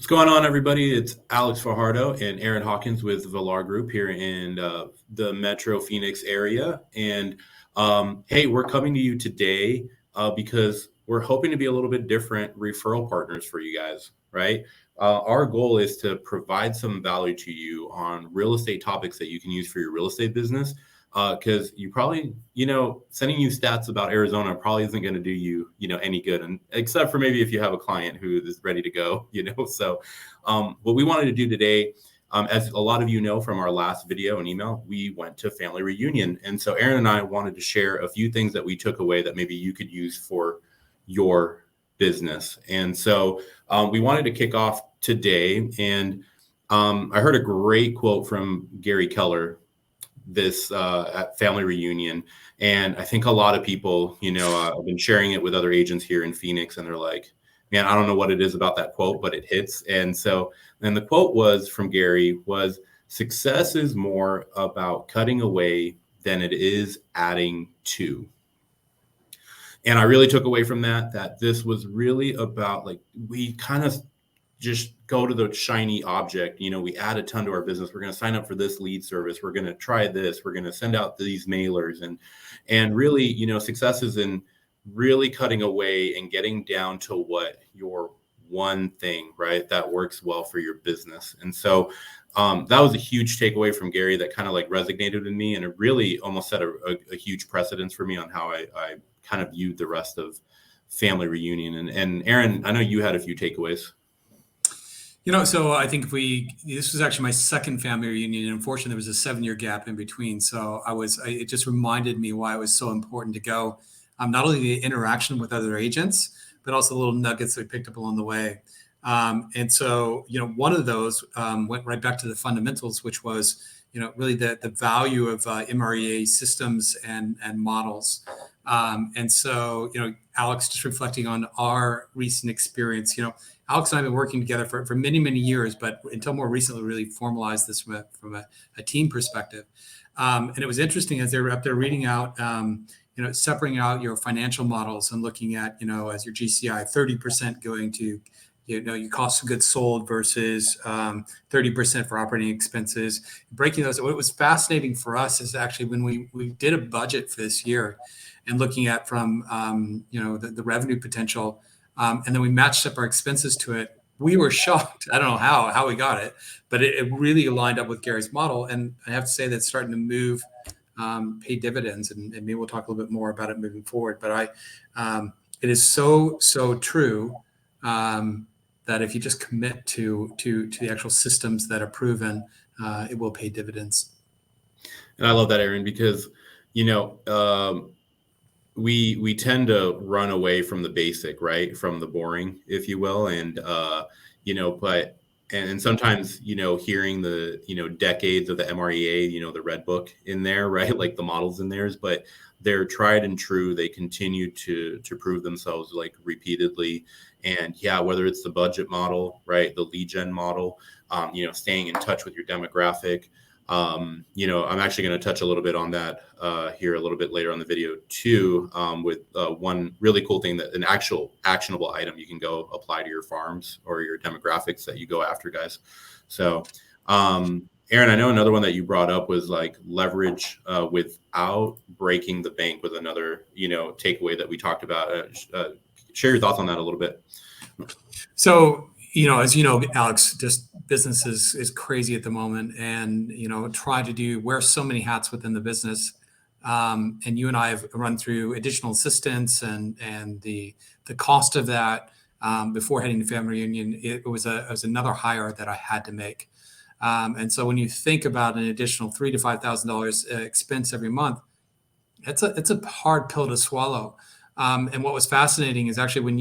What's going on, everybody? It's Alex Fajardo and Aaron Hawkins with Velar Group here in the Metro Phoenix area. And hey, we're coming to you today because we're hoping to be a little bit different referral partners for you guys, right? Our goal is to provide some value to you on real estate topics that you can use for your real estate business. Because you probably, sending you stats about Arizona probably isn't going to do you, any good, and except for maybe if you have a client who is ready to go, So, what we wanted to do today, as a lot of you know from our last video and email, we went to family reunion, and so Aaron and I wanted to share a few things that we took away that maybe you could use for your business, and so we wanted to kick off today, and I heard a great quote from Gary Keller this at family reunion, and I think a lot of people, I've been sharing it with other agents here in Phoenix, and they're like, man, I don't know what it is about that quote, but it hits. And the quote was from Gary was, success is more about cutting away than it is adding to. And I really took away from that this was really about, like, we kind of just go to the shiny object. We add a ton to our business. We're going to sign up for this lead service. We're going to try this. We're going to send out these mailers, and really, success is in really cutting away and getting down to what your one thing, right, that works well for your business. And so that was a huge takeaway from Gary that kind of like resonated with me, and it really almost set a huge precedence for me on how I kind of viewed the rest of family reunion. And Aaron, I know you had a few takeaways. So I think this was actually my second family reunion, and unfortunately there was a 7-year gap in between. So it just reminded me why it was so important to go. Not only the interaction with other agents, but also little nuggets that we picked up along the way. And so, one of those went right back to the fundamentals, which was, really the value of MREA systems and models. And so, Alex, just reflecting on our recent experience, Alex and I have been working together for many, many years, but until more recently, really formalized this from a team perspective. And it was interesting as they were up there reading out, separating out your financial models and looking at, as your GCI, 30% going to, your cost of goods sold versus 30% for operating expenses, breaking those. What was fascinating for us is actually when we did a budget for this year and looking at from, the revenue potential, and then we matched up our expenses to it. We were shocked. I don't know how we got it, but it really aligned up with Gary's model. And I have to say that's starting to move, pay dividends, and maybe we'll talk a little bit more about it moving forward. But it is so true that if you just commit to the actual systems that are proven, it will pay dividends. And I love that, Aaron, because we tend to run away from the basic, right? From the boring, if you will. And, and sometimes, hearing the, decades of the MREA, the red book in there, right? Like the models in theirs, but they're tried and true. They continue to prove themselves like repeatedly. And yeah, whether it's the budget model, right? The lead gen model, staying in touch with your demographic. I'm actually going to touch a little bit on that here a little bit later on the video too, with one really cool thing, that an actual actionable item you can go apply to your farms or your demographics that you go after, guys. So, Aaron, I know another one that you brought up was like leverage without breaking the bank, with another, takeaway that we talked about. Share your thoughts on that a little bit. So, as you know, Alex, just business is crazy at the moment, and try to wear so many hats within the business. And you and I have run through additional assistance and the cost of that before heading to family reunion. It was another hire that I had to make. And so when you think about an additional $3,000 to $5,000 expense every month, it's a hard pill to swallow. And what was fascinating is actually when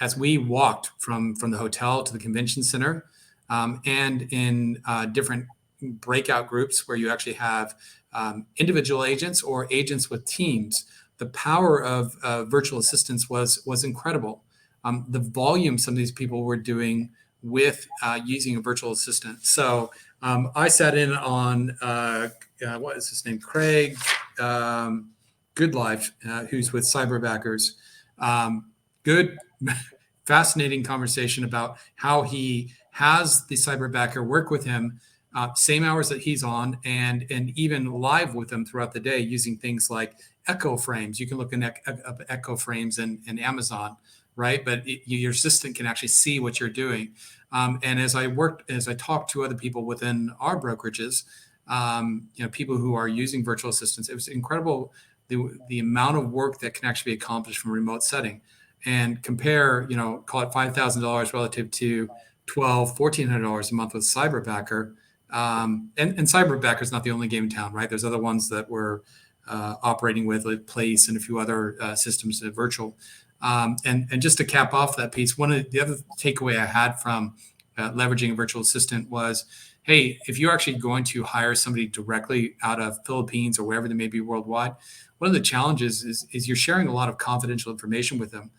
as we walked from the hotel to the convention center, and in different breakout groups where you actually have individual agents or agents with teams, the power of virtual assistants was incredible. The volume some of these people were doing with using a virtual assistant. So I sat in on, what is his name? Craig Goodlife, who's with Cyberbackers. Good fascinating conversation about how he has the cyberbacker work with him, same hours that he's on, and even live with him throughout the day using things like echo frames. You can look at echo frames in Amazon, right? But your assistant can actually see what you're doing. And as I talked to other people within our brokerages, people who are using virtual assistants, it was incredible the amount of work that can actually be accomplished from a remote setting. And compare, call it $5,000 relative to $1,400 a month with Cyberbacker. And Cyberbacker is not the only game in town, right? There's other ones that we're operating with, like Place and a few other systems that are virtual. And just to cap off that piece, one of the other takeaway I had from leveraging a virtual assistant was, hey, if you're actually going to hire somebody directly out of Philippines or wherever they may be worldwide, one of the challenges is you're sharing a lot of confidential information with them,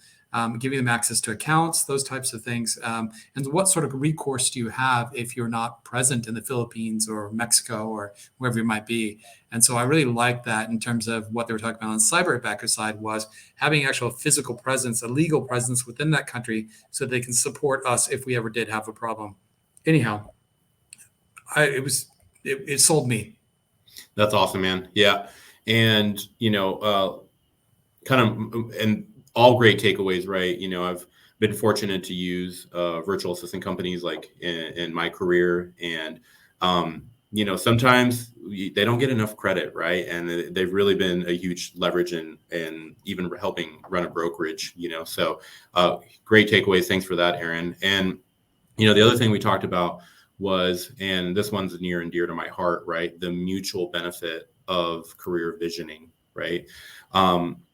giving them access to accounts, those types of things. And what sort of recourse do you have if you're not present in the Philippines or Mexico or wherever you might be? And so I really like that in terms of what they were talking about on the cyberbacker side was having actual physical presence, a legal presence within that country so they can support us if we ever did have a problem. Anyhow, it sold me. That's awesome, man. Yeah. And, kind of, and all great takeaways, right? I've been fortunate to use virtual assistant companies like in my career. And, sometimes they don't get enough credit, right? And they've really been a huge leverage in even helping run a brokerage, so great takeaways. Thanks for that, Aaron. And, the other thing we talked about was, and this one's near and dear to my heart, right? The mutual benefit of career visioning, right?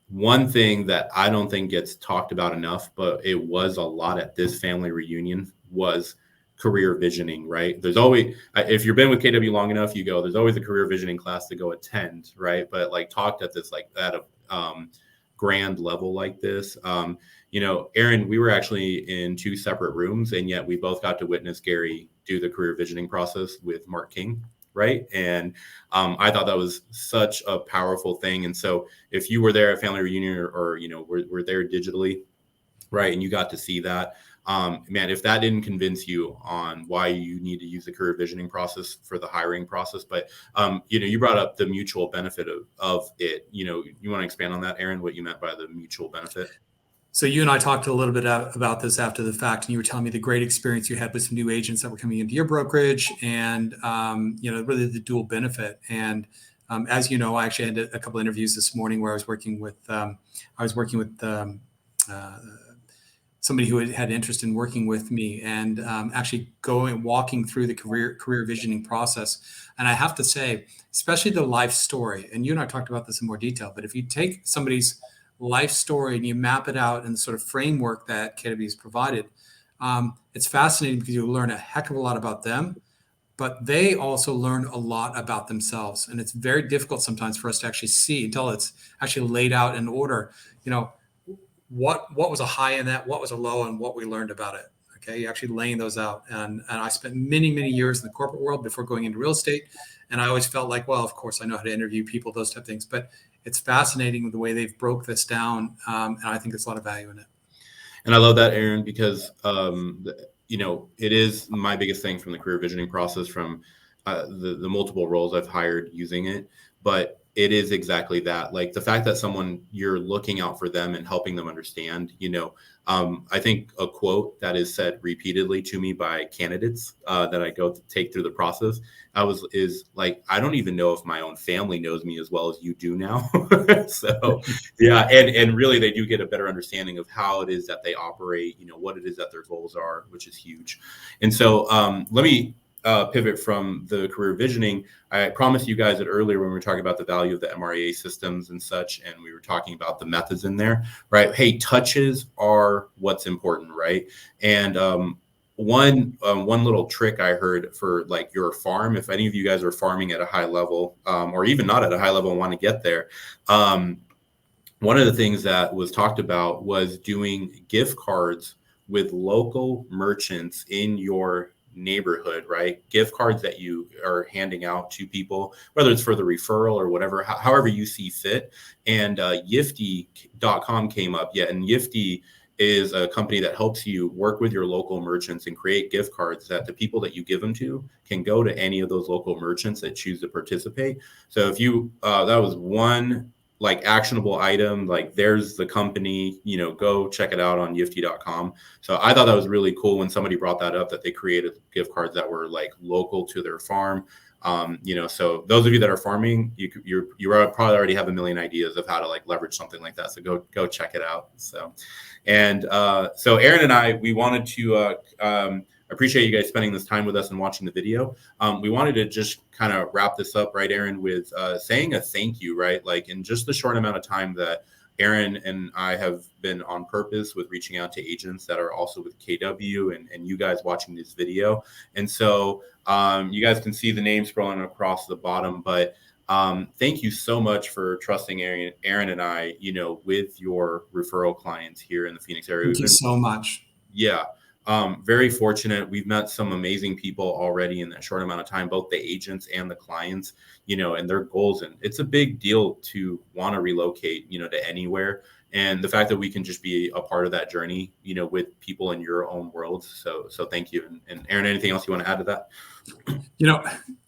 One thing that I don't think gets talked about enough, but it was a lot at this family reunion, was career visioning, right? There's always, if you've been with KW long enough, there's always a career visioning class to go attend, right? But like talked at this, like at a grand level like this. Aaron, we were actually in two separate rooms, and yet we both got to witness Gary do the career visioning process with Mark King, right? And I thought that was such a powerful thing. And so if you were there at family reunion or we're there digitally, right, and you got to see that, man, if that didn't convince you on why you need to use the career visioning process for the hiring process, but you brought up the mutual benefit of it. You want to expand on that, Aaron, what you meant by the mutual benefit? So you and I talked a little bit about this after the fact, and you were telling me the great experience you had with some new agents that were coming into your brokerage, and really the dual benefit. And as you know, I actually had a couple of interviews this morning where I was working with somebody who had interest in working with me, and actually walking through the career visioning process. And I have to say, especially the life story, and you and I talked about this in more detail, but if you take somebody's life story and you map it out in the sort of framework that KW has provided, it's fascinating because you learn a heck of a lot about them, but they also learn a lot about themselves. And it's very difficult sometimes for us to actually see until it's actually laid out in order, what was a high in that, what was a low, and what we learned about it. Okay, you're actually laying those out. And I spent many years in the corporate world before going into real estate. And I always felt like, well, of course I know how to interview people, those type of things. But it's fascinating the way they've broke this down. And I think there's a lot of value in it. And I love that, Aaron, because, it is my biggest thing from the career visioning process, from the multiple roles I've hired using it. But it is exactly that. Like the fact that you're looking out for them and helping them understand, I think a quote that is said repeatedly to me by candidates that I go to take through the process, is like, I don't even know if my own family knows me as well as you do now. So yeah. And really they do get a better understanding of how it is that they operate, what it is that their goals are, which is huge. And so let me pivot from the career visioning. I promised you guys that earlier when we were talking about the value of the MREA systems and such, and we were talking about the methods in there, right? Hey, touches are what's important, right? And one little trick I heard for like your farm, if any of you guys are farming at a high level, or even not at a high level and want to get there, one of the things that was talked about was doing gift cards with local merchants in your neighborhood, right? Gift cards that you are handing out to people, whether it's for the referral or whatever, however you see fit. And Yifty.com came up. Yeah. And Yifty is a company that helps you work with your local merchants and create gift cards that the people that you give them to can go to any of those local merchants that choose to participate. So if you, that was one like actionable item, like there's the company, go check it out on yifty.com. So I thought that was really cool when somebody brought that up, that they created gift cards that were like local to their farm. So those of you that are farming, you probably already have a million ideas of how to like leverage something like that. So go check it out. So Aaron and I, we wanted to appreciate you guys spending this time with us and watching the video. We wanted to just kind of wrap this up, right, Aaron, with saying a thank you, right? Like in just the short amount of time that Aaron and I have been on purpose with reaching out to agents that are also with KW and you guys watching this video. And so you guys can see the names scrolling across the bottom, but thank you so much for trusting Aaron and I, with your referral clients here in the Phoenix area. Thank you so much. Yeah. Very fortunate. We've met some amazing people already in that short amount of time, both the agents and the clients, and their goals. And it's a big deal to want to relocate, to anywhere. And the fact that we can just be a part of that journey, with people in your own world. So thank you. And Aaron, anything else you want to add to that?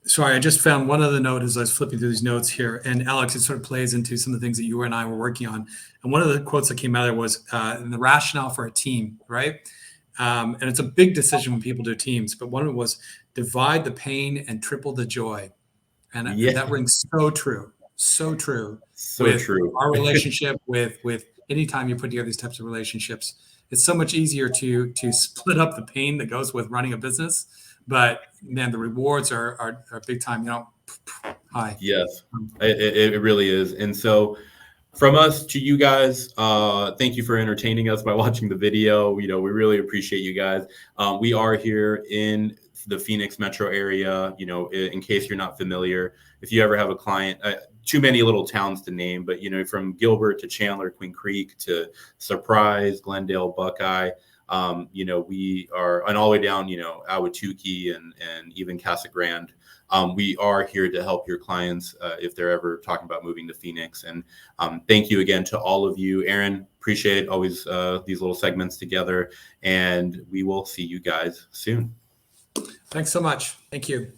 Sorry, I just found one other note as I was flipping through these notes here. And Alex, it sort of plays into some of the things that you and I were working on. And one of the quotes that came out of there was the rationale for a team, right? And it's a big decision when people do teams, but one of it was divide the pain and triple the joy. And that rings so true. So true. So true. Our relationship with anytime you put together these types of relationships, it's so much easier to split up the pain that goes with running a business. But man, the rewards are big time, high. Yes, it really is. And so from us to you guys, thank you for entertaining us by watching the video. We really appreciate you guys. We are here in the Phoenix metro area, in case you're not familiar. If you ever have a client, too many little towns to name, but, from Gilbert to Chandler, Queen Creek to Surprise, Glendale, Buckeye, we are, and all the way down, Ahwatukee and even Casa Grande. We are here to help your clients if they're ever talking about moving to Phoenix. And thank you again to all of you. Aaron, appreciate always these little segments together. And we will see you guys soon. Thanks so much. Thank you.